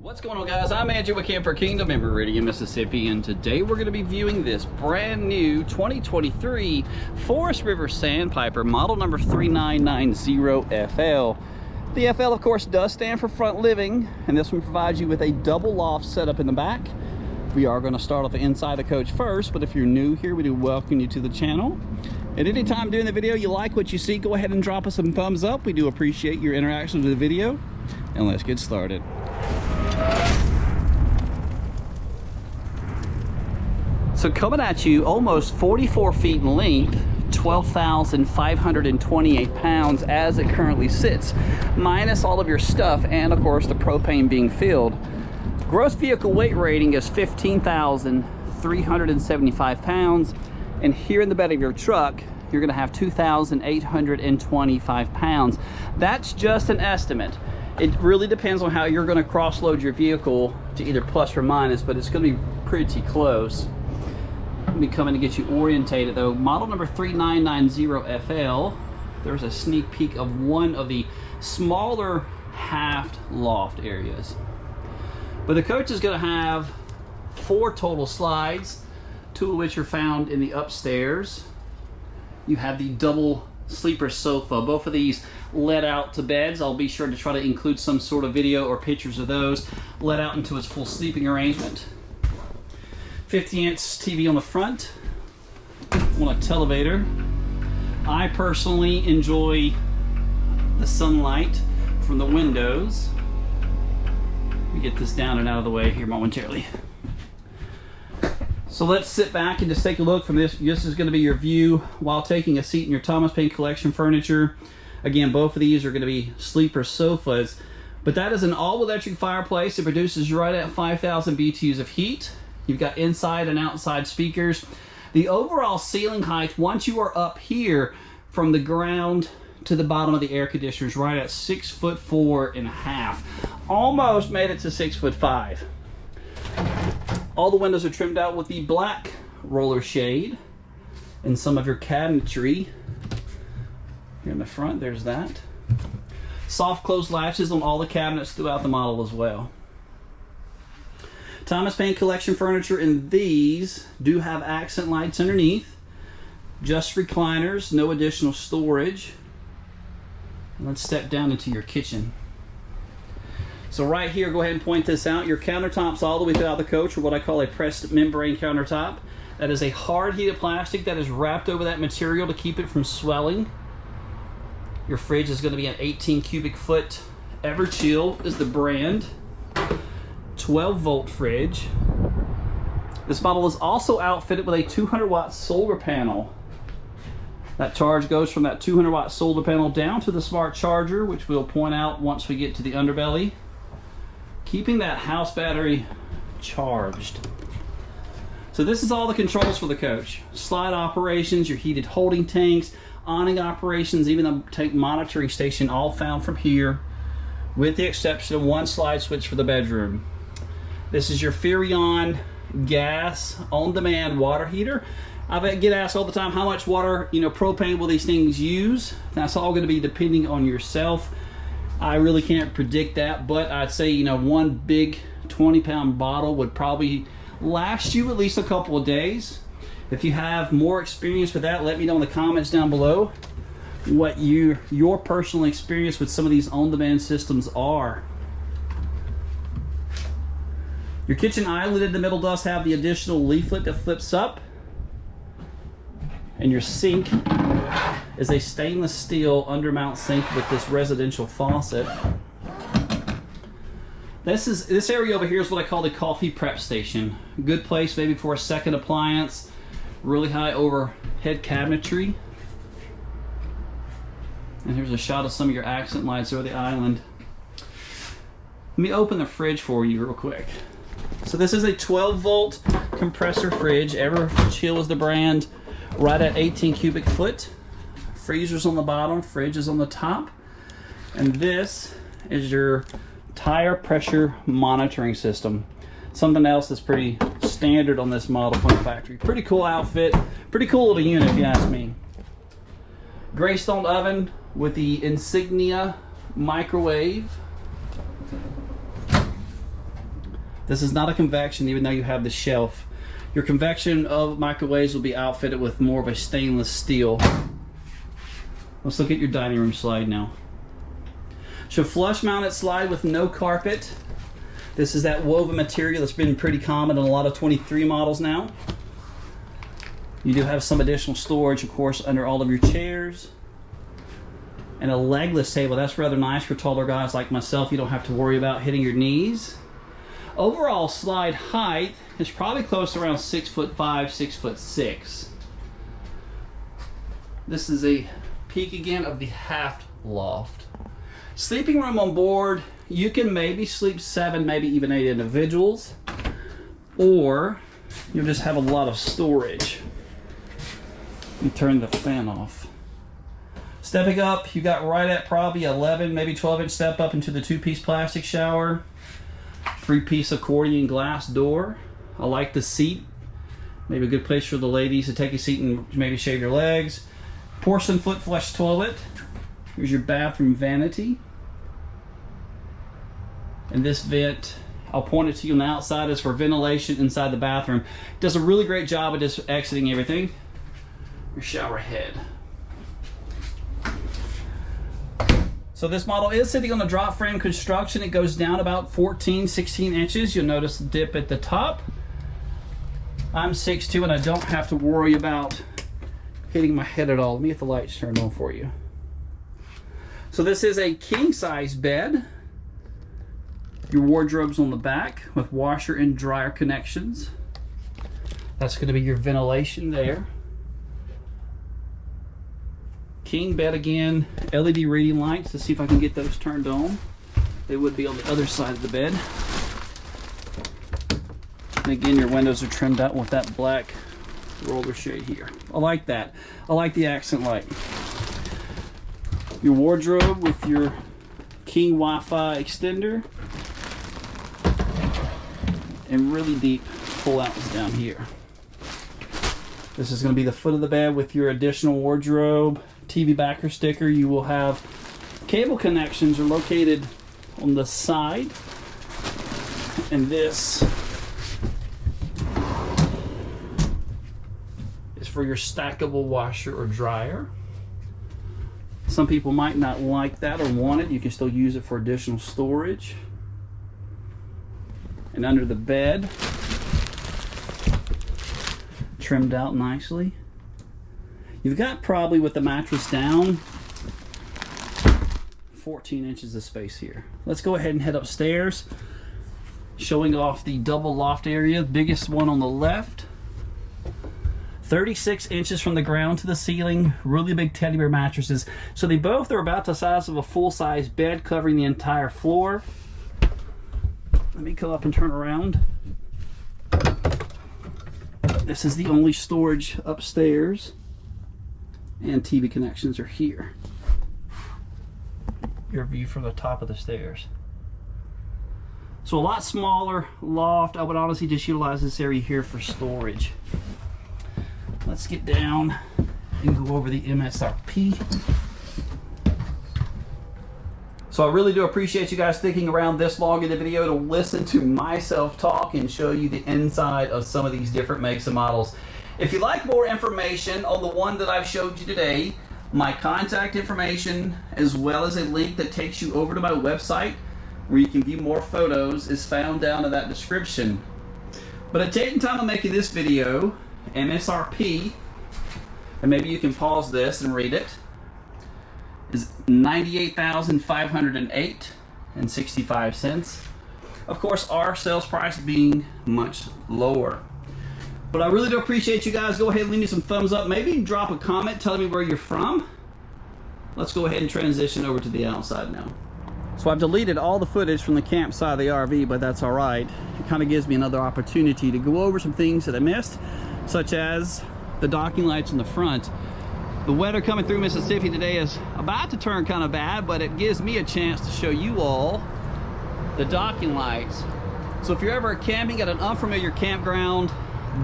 What's going on, guys? I'm Andrew with Camper Kingdom in Meridian, Mississippi, and today we're going to be viewing this brand new 2023 Forest River Sandpiper, model number 3990FL. The FL, of course, does stand for front living, and this one provides you with a double loft setup in the back. We are going to start off the inside of the coach first, but if you're new here, we do welcome you to the channel. At any time during the video you like what you see, go ahead and drop us some thumbs up. We do appreciate your interactions with the video, and let's get started. So coming at you, almost 44 feet in length, 12,528 pounds as it currently sits, minus all of your stuff and of course the propane being filled. Gross vehicle weight rating is 15,375 pounds, and here in the bed of your truck you're going to have 2,825 pounds. That's just an estimate. It really depends on how you're going to cross load your vehicle to either plus or minus, but it's going to be pretty close. Let me come in to get you orientated though. Model number 3990FL. There's a sneak peek of one of the smaller halved loft areas. But the coach is going to have 4 total slides, 2 of which are found in the upstairs. You have the double sleeper sofa. Both of these let out to beds. I'll be sure to try to include some sort of video or pictures of those. Let out into its full sleeping arrangement. 50-inch TV on the front, on a televator. I personally enjoy the sunlight from the windows. Let me get this down and out of the way here momentarily. So let's sit back and just take a look from this. This is going to be your view while taking a seat in your Thomas Payne Collection furniture. Again, both of these are going to be sleeper sofas, but that is an all-electric fireplace. It produces right at 5,000 BTUs of heat. You've got inside and outside speakers. The overall ceiling height, once you are up here from the ground to the bottom of the air conditioner, is right at 6'4.5". Almost made it to 6'5". All the windows are trimmed out with the black roller shade, and some of your cabinetry here in the front, there's that. Soft close latches on all the cabinets throughout the model as well. Thomas Payne Collection furniture, and these do have accent lights underneath. Just recliners, no additional storage. And let's step down into your kitchen. So right here, go ahead and point this out. Your countertops all the way throughout the coach are what I call a pressed membrane countertop. That is a hard heated plastic that is wrapped over that material to keep it from swelling. Your fridge is going to be an 18 cubic foot. Everchill is the brand. 12-volt fridge. This model is also outfitted with a 200-watt solar panel. That charge goes from that 200-watt solar panel down to the smart charger, which we'll point out once we get to the underbelly, keeping that house battery charged. So this is all the controls for the coach. Slide operations, your heated holding tanks, awning operations, even the tank monitoring station, all found from here, with the exception of one slide switch for the bedroom. This is your Furrion gas on-demand water heater. I get asked all the time, how much water, propane will these things use? That's all going to be depending on yourself. I really can't predict that, but I'd say, one big 20-pound bottle would probably last you at least a couple of days. If you have more experience with that, let me know in the comments down below what your personal experience with some of these on-demand systems are. Your kitchen island in the middle does have the additional leaflet that flips up. And your sink is a stainless steel undermount sink with this residential faucet. This area over here is what I call the coffee prep station. Good place maybe for a second appliance. Really high overhead cabinetry. And here's a shot of some of your accent lights over the island. Let me open the fridge for you real quick. So this is a 12-volt compressor fridge. Everchill is the brand, right at 18 cubic foot. Freezers on the bottom, fridge is on the top. And this is your tire pressure monitoring system. Something else that's pretty standard on this model from the factory. Pretty cool outfit, pretty cool little unit if you ask me. Greystone oven with the Insignia microwave. This is not a convection, even though you have the shelf. Your convection of microwaves will be outfitted with more of a stainless steel. Let's look at your dining room slide now. So flush mounted slide with no carpet. This is that woven material that's been pretty common in a lot of 23 models now. You do have some additional storage, of course, under all of your chairs. And a legless table. That's rather nice for taller guys like myself. You don't have to worry about hitting your knees. Overall slide height is probably close to around 6'5", 6'6". This is a peek again of the half loft. Sleeping room on board, you can maybe sleep 7, maybe even 8 individuals, or you'll just have a lot of storage. You turn the fan off. Stepping up, you got right at probably 11, maybe 12-inch step up into the 2-piece plastic shower. 3-piece accordion glass door. I like the seat. Maybe a good place for the ladies to take a seat and maybe shave your legs. Porcelain foot flush toilet. Here's your bathroom vanity. And this vent, I'll point it to you on the outside, is for ventilation inside the bathroom. It does a really great job of just exiting everything. Your shower head. So this model is sitting on a drop frame construction. It goes down about 14, 16 inches. You'll notice the dip at the top. I'm 6'2", and I don't have to worry about hitting my head at all. Let me get the lights turned on for you. So this is a king size bed. Your wardrobe's on the back with washer and dryer connections. That's going to be your ventilation there. King bed again, LED reading lights. Let's see if I can get those turned on. They would be on the other side of the bed. And again, your windows are trimmed out with that black roller shade here. I like that. I like the accent light. Your wardrobe with your King Wi-Fi extender. And really deep pull-outs down here. This is going to be the foot of the bed with your additional wardrobe. TV backer sticker. You will have cable connections are located on the side, and this is for your stackable washer or dryer. Some people might not like that or want it. You can still use it for additional storage. And under the bed, trimmed out nicely. You've got probably, with the mattress down, 14 inches of space here. Let's go ahead and head upstairs, showing off the double loft area, biggest one on the left. 36 inches from the ground to the ceiling, really big teddy bear mattresses. So they both are about the size of a full-size bed, covering the entire floor. Let me come up and turn around. This is the only storage upstairs. And TV connections are here. Your view from the top of the stairs. So a lot smaller loft. I would honestly just utilize this area here for storage. Let's get down and go over the MSRP. So I really do appreciate you guys sticking around this long in the video to listen to myself talk and show you the inside of some of these different makes and models. If you'd like more information on the one that I've showed you today, my contact information, as well as a link that takes you over to my website where you can view more photos, is found down in that description. But at taking time of making this video, MSRP, and maybe you can pause this and read it, is $98,508.65. Of course, our sales price being much lower. But I really do appreciate you guys. Go ahead and leave me some thumbs up. Maybe drop a comment telling me where you're from. Let's go ahead and transition over to the outside now. So I've deleted all the footage from the campsite of the RV, but that's all right. It kind of gives me another opportunity to go over some things that I missed, such as the docking lights in the front. The weather coming through Mississippi today is about to turn kind of bad, but it gives me a chance to show you all the docking lights. So if you're ever camping at an unfamiliar campground,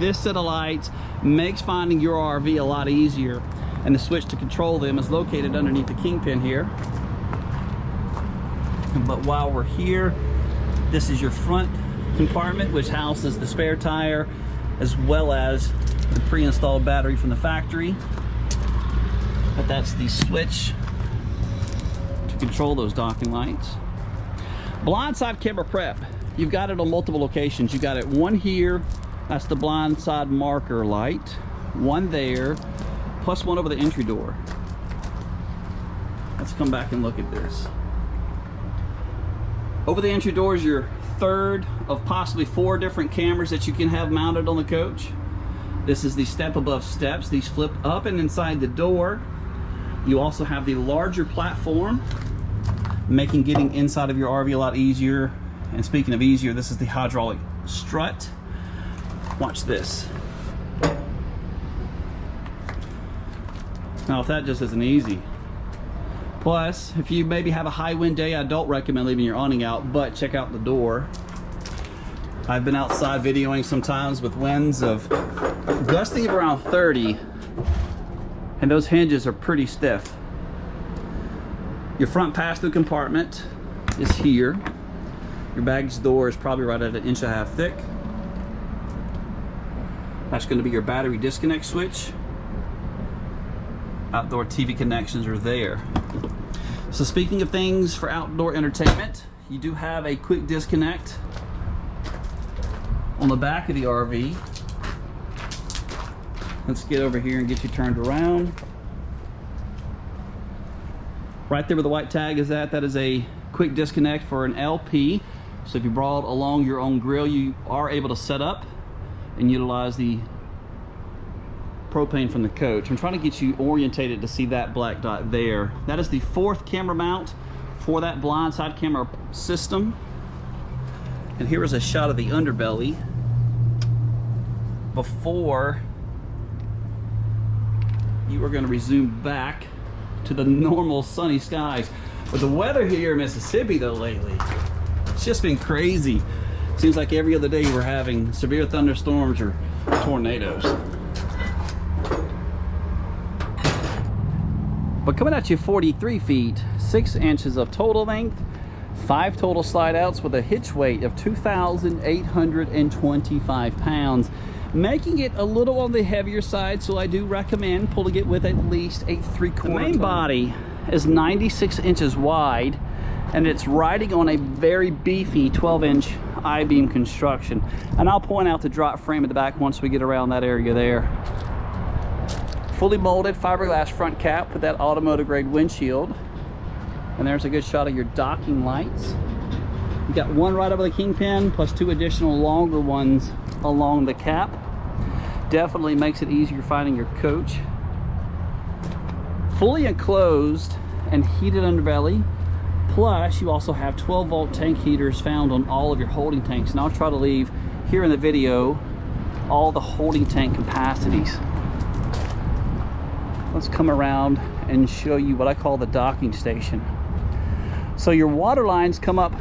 this set of lights makes finding your RV a lot easier, and the switch to control them is located underneath the kingpin here. But while we're here, this is your front compartment, which houses the spare tire as well as the pre-installed battery from the factory. But that's the switch to control those docking lights. Blind side camera prep. You've got it on multiple locations. You got it one here, that's the blind side marker light, one there, plus one over the entry door. Let's come back and look at this. Over the entry door is your third of possibly 4 different cameras that you can have mounted on the coach. This is the step above steps. These flip up and inside the door. You also have the larger platform, making getting inside of your RV a lot easier. And speaking of easier, this is the hydraulic strut. Watch this. Now, if that just isn't easy. Plus, if you maybe have a high wind day, I don't recommend leaving your awning out, but check out the door. I've been outside videoing sometimes with winds of gusting of around 30, and those hinges are pretty stiff. Your front pass-through compartment is here. Your baggage door is probably right at 1.5 inches thick. That's going to be your battery disconnect switch. Outdoor TV connections are there. So speaking of things for outdoor entertainment, you do have a quick disconnect on the back of the RV. Let's get over here and get you turned around. Right there where the white tag is at, that is a quick disconnect for an LP. So if you brought along your own grill, you are able to set up and utilize the propane from the coach. I'm trying to get you orientated to see that black dot there. That is the 4th camera mount for that blind side camera system. And here is a shot of the underbelly before you are going to resume back to the normal sunny skies. But the weather here in Mississippi though lately, it's just been crazy. Seems like every other day we're having severe thunderstorms or tornadoes. But coming at you 43 feet, 6 inches of total length, 5 total slide outs with a hitch weight of 2,825 pounds, making it a little on the heavier side, so I do recommend pulling it with at least a 3/4 ton. The main body is 96 inches wide, and it's riding on a very beefy 12-inch I-beam construction. And I'll point out the drop frame at the back once we get around that area there. Fully molded fiberglass front cap with that automotive grade windshield. And there's a good shot of your docking lights. You got one right over the kingpin, plus 2 additional longer ones along the cap. Definitely makes it easier finding your coach. Fully enclosed and heated underbelly. Plus, you also have 12-volt tank heaters found on all of your holding tanks. And I'll try to leave here in the video all the holding tank capacities. Let's come around and show you what I call the docking station. So your water lines come up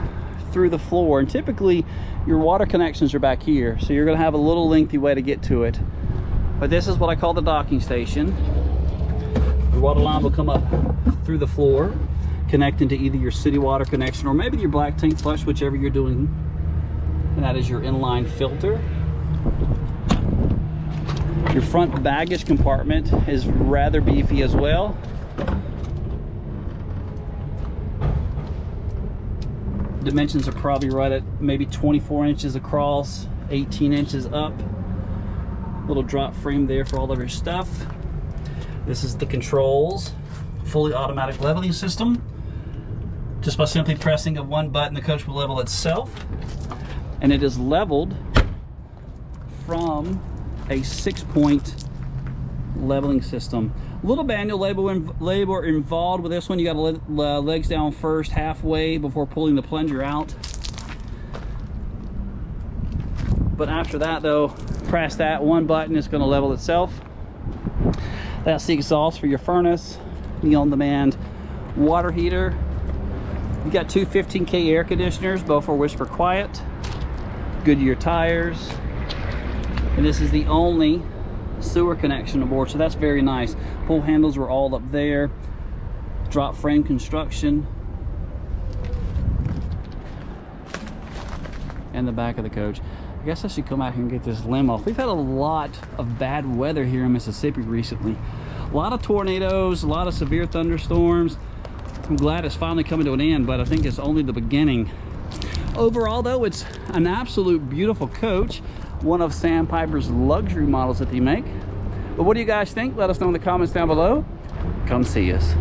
through the floor, and typically your water connections are back here. So you're gonna have a little lengthy way to get to it. But this is what I call the docking station. Your water line will come up through the floor, connecting to either your city water connection or maybe your black tank flush, whichever you're doing. And that is your inline filter. Your front baggage compartment is rather beefy as well. Dimensions are probably right at maybe 24 inches across, 18 inches up. Little drop frame there for all of your stuff. This is the controls. Fully automatic leveling system. Just by simply pressing of one button, the coach will level itself. And it is leveled from a 6-point leveling system. A little manual labor involved with this one. You got to let legs down first, halfway before pulling the plunger out. But after that though, press that one button, it's going to level itself. That's the exhaust for your furnace, the on-demand water heater. You got 2 15K air conditioners, both are whisper quiet. Goodyear tires. And this is the only sewer connection aboard, so that's very nice. Pull handles are all up there. Drop frame construction. and the back of the coach. I guess I should come out here and get this limb off. We've had a lot of bad weather here in Mississippi recently. A lot of tornadoes, a lot of severe thunderstorms. I'm glad it's finally coming to an end, but I think it's only the beginning. Overall though, it's an absolute beautiful coach. One of Sandpiper's luxury models that they make. But what do you guys think? Let us know in the comments down below. Come see us.